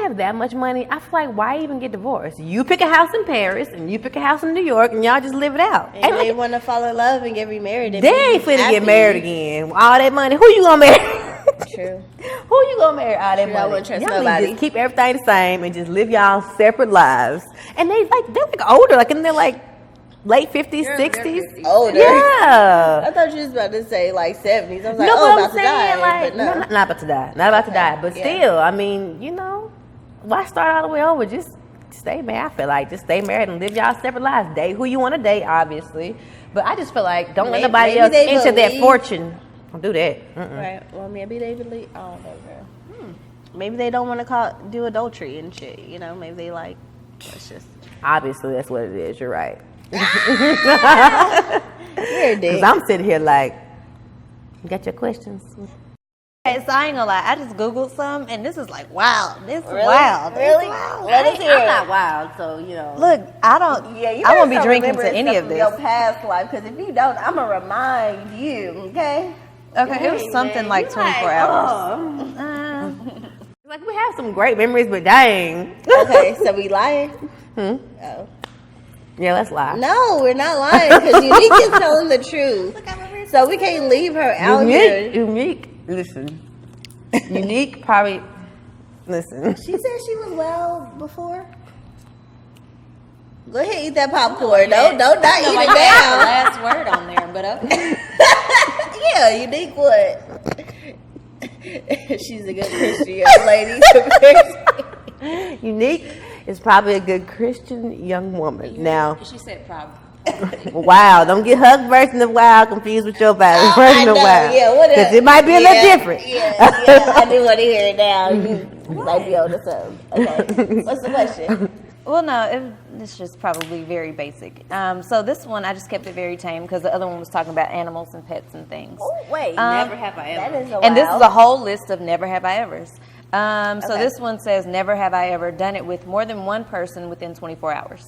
have that much money, I feel like why even get divorced? You pick a house in Paris and you pick a house in New York and y'all just live it out. And Ain't they like, want to fall in love and get remarried. and they be ain't finna happy. get married again. All that money, who you gonna marry? True. Who you gonna marry all that True, I money? wouldn't trust Y'all need to nobody. just keep everything the same and just live y'all separate lives. And they're like older, like in their like late 50s, 60s. Older. Yeah. I thought you was about to say like 70s. I was like, No, oh, but about I'm to die. saying like But no. not about to die. Not about to die. But Yeah. still, I mean, you know, why start all the way over? Just stay married. I feel like just stay married and live y'all separate lives. Date who you want to date, obviously. But I just feel like don't let nobody Maybe else they into that believe- fortune. Don't do that. Mm-mm. Right. Well, maybe they believe. I don't know, girl. Maybe they don't want to do adultery and shit. You know, maybe they like. Let's just. Obviously, that's what it is. You're right. You're a dick. Because I'm sitting here like, you got your questions? Okay, so I ain't gonna lie. I just Googled some, and this is like wild. This is Really? wild. This Really? is wild. Let us hear I'm it. not wild, so you know. Look, I don't. Yeah, you I won't be better drinking remember to any stuff of from this. your past life, because if you don't, I'm gonna remind you. Okay. Okay, it was something like 24 hours. Like we have some great memories, but dang. Okay, so we lying? Oh. Yeah, let's lie. No, we're not lying because Unique is telling the truth. So we can't leave her out here. Unique. Listen. Unique probably. Listen. She said she was well before. Go ahead, eat that popcorn. Don't not eat Like it that's the down. last word on there, but okay. Yeah, Unique what? She's a good Christian young lady. Unique is probably a good Christian young woman. Now, She said probably. wow, don't get Hug version of wow confused with your version I of know, wow. yeah, what Because it might be a little different. Yeah, I do want to hear it now. You might be on to something. Okay, what's the question? Well, no, it's just probably very basic. So this one, I just kept it very tame because the other one was talking about animals and pets and things. Oh, wait. Never have I ever. That is a And this wow. is a whole list of never have I ever's. So Okay. this one says, never have I ever done it with more than one person within 24 hours.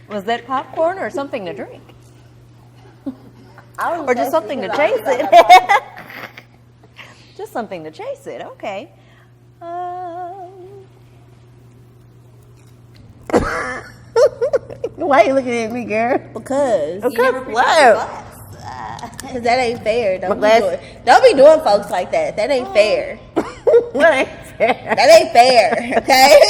Was that popcorn or something to drink? I was Or just testing something to because I chase was it? about Just something to chase it, okay. Why are you looking at me, girl? Because What? Cause that ain't fair. Don't glass- be doing folks like that. That ain't fair. What ain't fair? That ain't fair. Okay.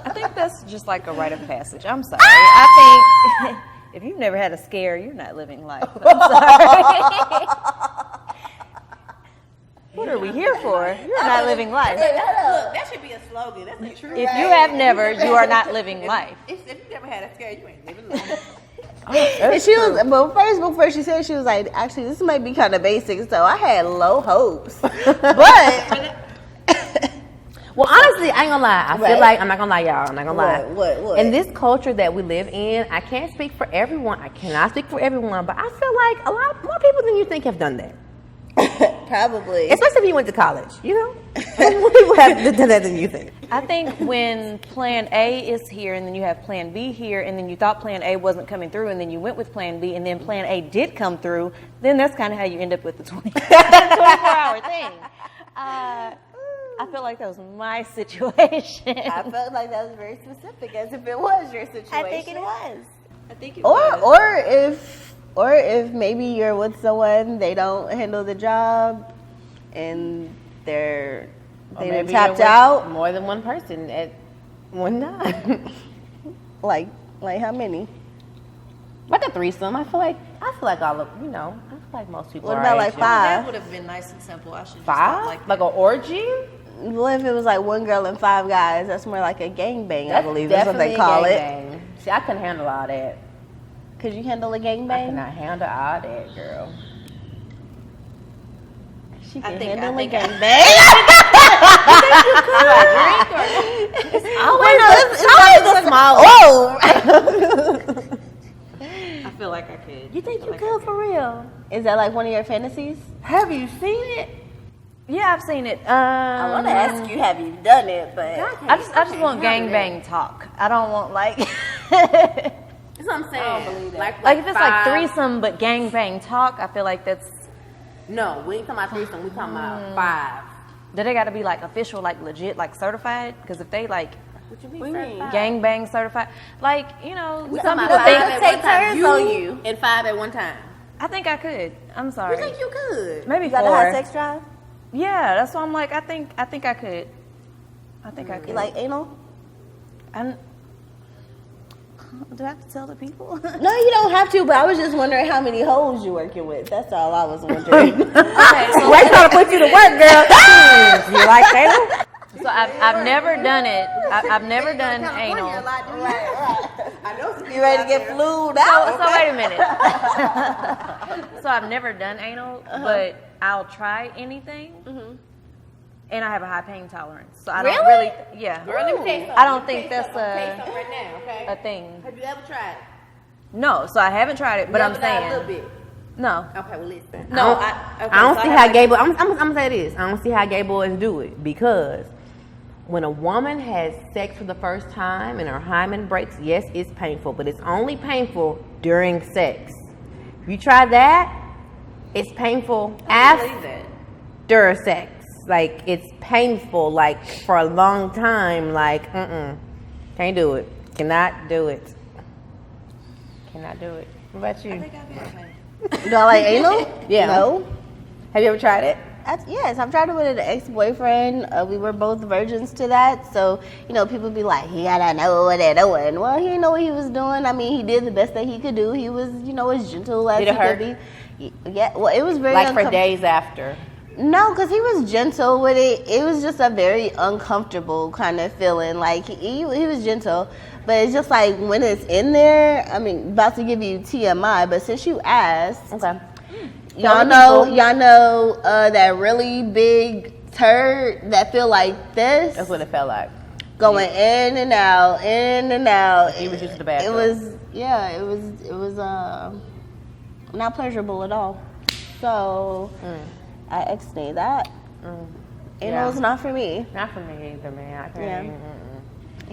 I think that's just like a rite of passage. I'm sorry. I think if you've never had a scare, you're not living life. I'm sorry. What are we here for? You're not living life. Look, that should be a slogan. That's the truth. If you have never, you are not living life. If you never had a scare, you ain't living life. And she was, but first, before she said, she was like, actually, this might be kind of basic, so I had low hopes. But Well, honestly, I ain't gonna lie. I feel Right. like I'm not gonna lie, y'all. I'm not gonna lie. What? In this culture that we live in, I can't speak for everyone. I cannot speak for everyone, but I feel like a lot more people than you think have done that. Probably. Especially if you went to college, you know? More people have done that than you think. I think when plan A is here and then you have plan B here and then you thought plan A wasn't coming through and then you went with plan B and then plan A did come through, then that's kind of how you end up with the 24-hour thing. I feel like that was my situation. I felt like that was very specific, as if it was your situation. I think it was. Or if maybe you're with someone, they don't handle the job, and they done tapped out. More than one person at one time. Like how many? Like a threesome. I feel like all of I feel like most people. What are about like Asian. five? would have been nice and simple. I should just Five? like Like an orgy? What if it was like one girl and 5 guys? That's more like a gangbang, I That's believe. That's what they definitely call a it. gangbang. See, I couldn't handle all that. Could you handle a I gangbang? cannot handle all that, girl. She I can think- handle I a think I- gangbang. Oh, I feel like I could. you think you could for real? Is that like one of your fantasies? Have you seen it? Yeah, I've seen it. I want to ask you, have you done it? But I just want gangbang talk. I don't want like That's what I'm saying. like if it's like threesome but gangbang talk. I feel like that's. No, we ain't talking about threesome. We talking about 5. Do they got to be like official, like legit, like certified? Because if they like What you mean? What do you mean? Certified? Gangbang certified. Like, you know, We some talking people about think. five at take one time. turns on you. And 5 at one time. I think I could. I'm sorry. You think you could? Maybe You got 4. a high sex drive? Yeah, that's why I'm like, I think I could. I think I could. You like anal? Do I have to tell the people? No, you don't have to, but I was just wondering how many hoes you're working with. That's all I was wondering. Okay, so We're trying to put you to work, girl. You like anal? So I've never done it. I've never done anal. I know. You ready to get flued out? So wait a minute. So I've never done anal, but I'll try anything. And I have a high pain tolerance. So I don't really, yeah. Girl, let me tell you something. I don't think that's Taste something right now, okay? a thing. Have you ever tried it? No, so I haven't tried it, but I'm Never tried a saying. little bit. No. Okay, well listen. No, I so don't see I how have gay boys. I'm gonna say this. I don't see how gay boys do it because when a woman has sex for the first time and her hymen breaks, yes, it's painful, but it's only painful during sex. If you try that, it's painful after sex. Like it's painful, like for a long time. Like, can't do it. Cannot do it. Cannot do it. What about you? Do I like anal? Yeah. No. Have you ever tried it? Yes, I've tried it with an ex-boyfriend. We were both virgins to that. So, people be like, he gotta know what they're doing. Well, he didn't know what he was doing. I mean, he did the best that he could do. He was, as gentle as Did it he hurt? could be. Yeah, well, it was very Like for days after. No, because he was gentle with it. It was just a very uncomfortable kind of feeling. Like, he was gentle. But it's just like when it's in there, I mean, about to give you TMI, but since you asked, Okay. y'all know that really big turd that feel like this? That's what it felt like. Going in and out, in and out. He was used to the bathroom. It was not pleasurable at all. So I ex-nayed that. Anal's not for me. Not for me either, man. I can't.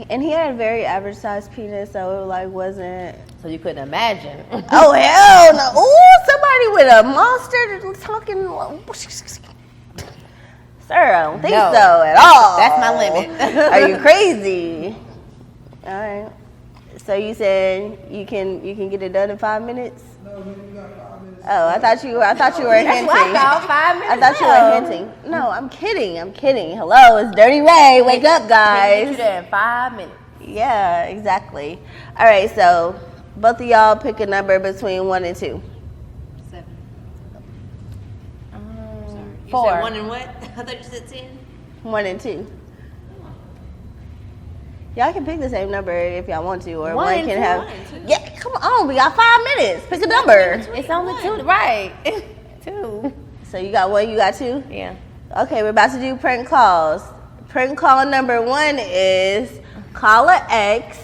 And he had a very average sized penis, so it wasn't. So you couldn't imagine. Oh hell no! Ooh, somebody with a monster talking. Sir, I don't think No. so at all. That's my limit. Are you crazy? All right. So you said you can get it done in 5 minutes? No, man, you got 5 minutes. Oh, I thought you were hinting. That's what I thought, 5 minutes. I thought you were hinting. No, I'm kidding. Hello, it's Dirty Ray. Wake up, Can guys. get you there in 5 minutes. Yeah, exactly. All right, so both of y'all pick a number between 1 and 2. 7. You 4. said 1 and what? I thought you said 10. 1 and 2. Y'all can pick the same number if y'all want to, or One one and can two. have. 1 and 2. Yeah, come on, we got 5 minutes. Pick a number. It's only 2, right? 2. So you got 1, you got 2. Yeah. Okay, we're about to do prank calls. Prank call number 1 is call an ex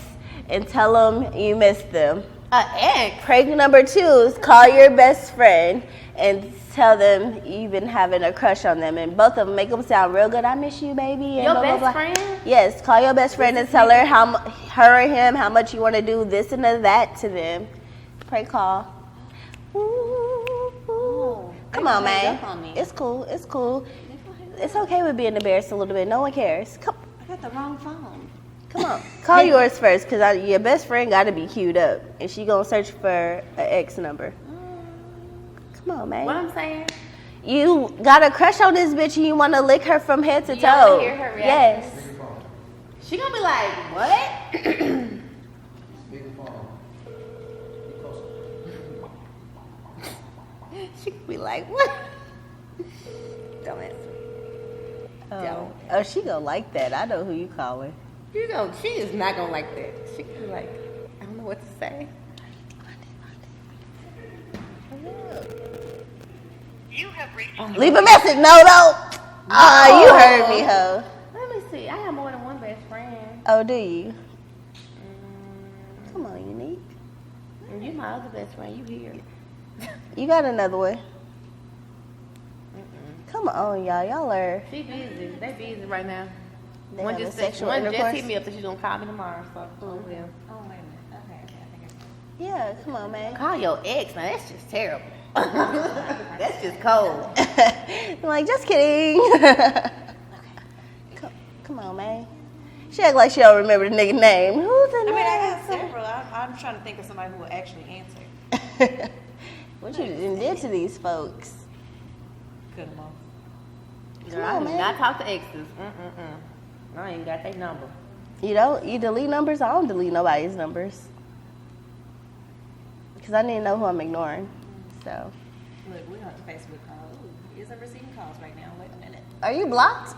and tell them you missed them. Ex. Prank number 2 is call your best friend and tell them you've been having a crush on them, and both of them make them sound real good. I miss you, baby. And Your blah, blah, best blah. friend? Yes, call your best friend and tell her her or him how much you want to do this and that to them. Prank call. Ooh, ooh. Come on, man. It's cool. It's cool. It's okay with being embarrassed a little bit. No one cares. Come. I got the wrong phone. Come on. Call yours first, because your best friend got to be queued up. And she going to search for an ex number. Come on, man. What I'm saying? You got a crush on this bitch and you want to lick her from head to You toe. wanna hear her reaction? Yes. She gonna be like, what? Big phone. She could be like, what? Don't answer. Oh, she gonna like that. I know who you calling. She is not gonna like that. She could be like, I don't know what to say. Leave a message. No, don't. You heard me, ho. Let me see. I have more than one best friend. Oh, do you? Come on, Unique. And you my other best friend. You here? You got another one. Come on, y'all. Y'all are. She busy. They busy right now. They One having just sexual one intercourse. just hit me up that she's gonna call me tomorrow. So over there. Oh, wait a minute. Okay, I think I Yeah, come on, man. Call your ex. Now that's just terrible. That's just cold. I'm like, just kidding. Okay. Come on, man. She act like she don't remember the nigga name. Who's the I mean, I name? have several. I'm trying to think of somebody who will actually answer. What you did to these folks? Cut them off. Girl, I do not talk to exes. I ain't even got their number. You delete numbers? I don't delete nobody's numbers. Because I need to know who I'm ignoring. So. Look, we're on Facebook call. Ooh, isn't receiving calls right now. Wait a minute. Are you blocked?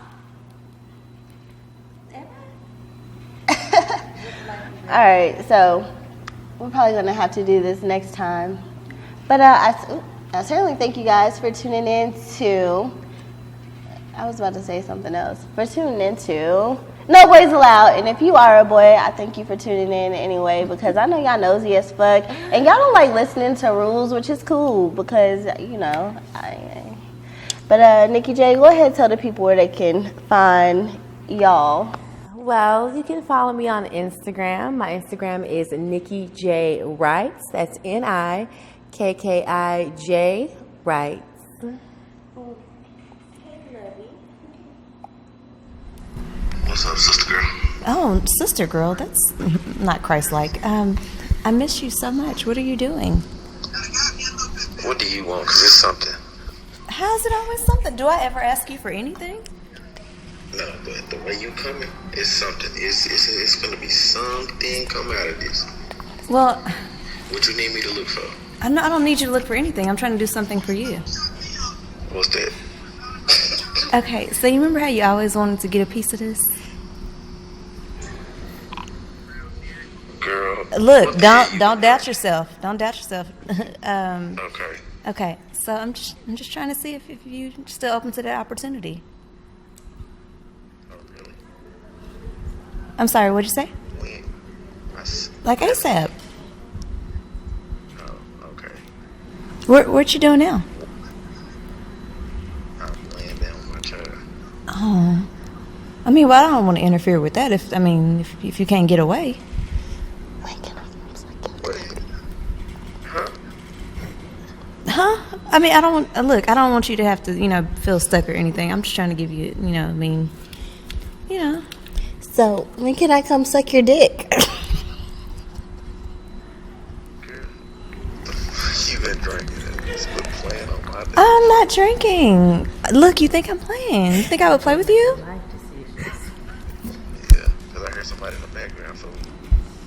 All right, so we're probably going to have to do this next time. But I certainly thank you guys for tuning in to, I was about to say something else, for tuning in to No Boys Allowed. And if you are a boy, I thank you for tuning in anyway, because I know y'all nosy as fuck. And y'all don't like listening to rules, which is cool because, But Nikki J, go ahead and tell the people where they can find y'all. Well, you can follow me on Instagram. My Instagram is Nikki J Wrights. That's NIKKIJ Wrights. What's up, sister girl? Oh, sister girl, that's not Christ-like. I miss you so much. What are you doing? What do you want? Because it's something. How's it always something? Do I ever ask you for anything? No, but the way you coming is something. It's going to be something come out of this. Well, What you need me to look for? I don't need you to look for anything. I'm trying to do something for you. What's that? Okay, so you remember how you always wanted to get a piece of this? Girl. Look, what the don't hell you doubt yourself. Don't doubt yourself. Okay. Okay, so I'm just trying to see if you're still open to that opportunity. Oh, really? I'm sorry, what'd you say? When? Like ASAP. Oh, okay. What you doing now? I'm laying down with my child. Oh, I mean, well, I don't want to interfere with that. If you can't get away. Wait. Huh? I mean, I don't want you to have to, feel stuck or anything. I'm just trying to give you, So, when can I come suck your dick? You been drinking and just quit playing on my dick. I'm not drinking. Look, you think I'm playing? You think I would play with you? Yeah, because I heard somebody in the background, so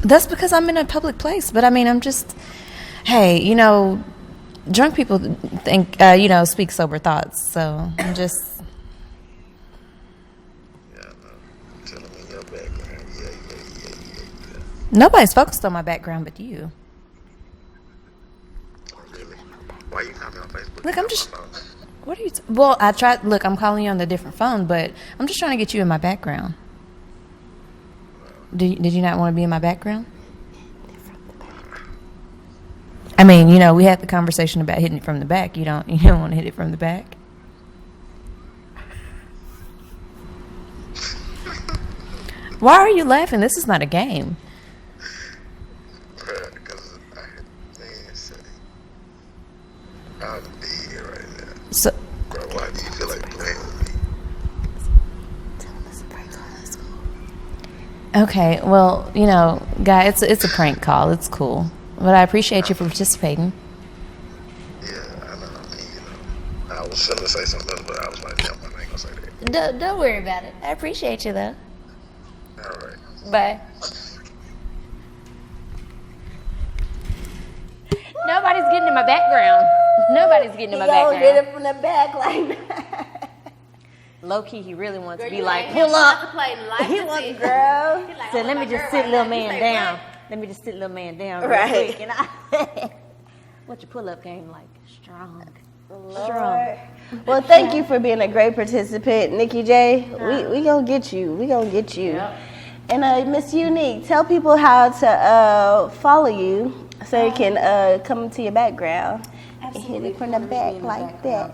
That's because I'm in a public place. But I mean, I'm just, hey, drunk people think, speak sober thoughts. So I'm just. yeah, I know. Telling me your background. Yeah. Nobody's focused on my background but you. Oh, really? Why you call me on Facebook? Look, I'm just. What are you? Well, I tried. Look, I'm calling you on the different phone, but I'm just trying to get you in my background. Did you not want to be in my background? I mean, we had the conversation about hitting it from the back. You don't want to hit it from the back? Why are you laughing? This is not a game. Because I'm dead right now. So, Bro, why do you feel like playing with me? okay, well, guy, it's a prank call. It's cool. But I appreciate you for participating. Yeah, I know. I mean, I was finna say something else, but I was like, damn, I ain't gonna say that. Don't worry about it. I appreciate you, though. All right. Bye. Nobody's getting in my background. Nobody's getting in my Go background. get it from the back like that. Low key, he really wants to be You like, ain't pull him up. to play like He this wants is. girl. He like, So oh, let me my just girl sit right little now. man You say down. what? Let me just sit little man down Right. real quick. And what your pull up game like? Strong. Strong. Well, thank you for being a great participant, Nikki J. We gonna get you. We gonna get you. Yep. And Miss Unique, tell people how to follow you so they can come to your background and hit it from the back like that.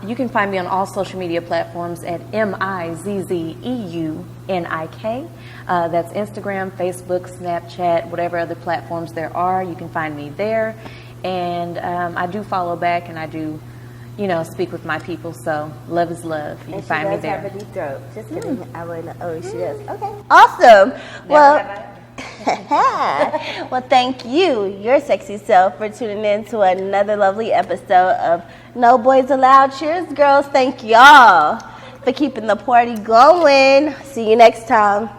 You can find me on all social media platforms at MIZZEUNIK. That's Instagram, Facebook, Snapchat, whatever other platforms there are. You can find me there. And I do follow back and I do, speak with my people. So love is love. You can And she find me does have there. a deep throat. Just kidding. I wouldn't. Oh, she does. Okay. Awesome. Well. Well, thank you, your sexy self, for tuning in to another lovely episode of No Boys Allowed. Cheers, girls. Thank y'all for keeping the party going. See you next time.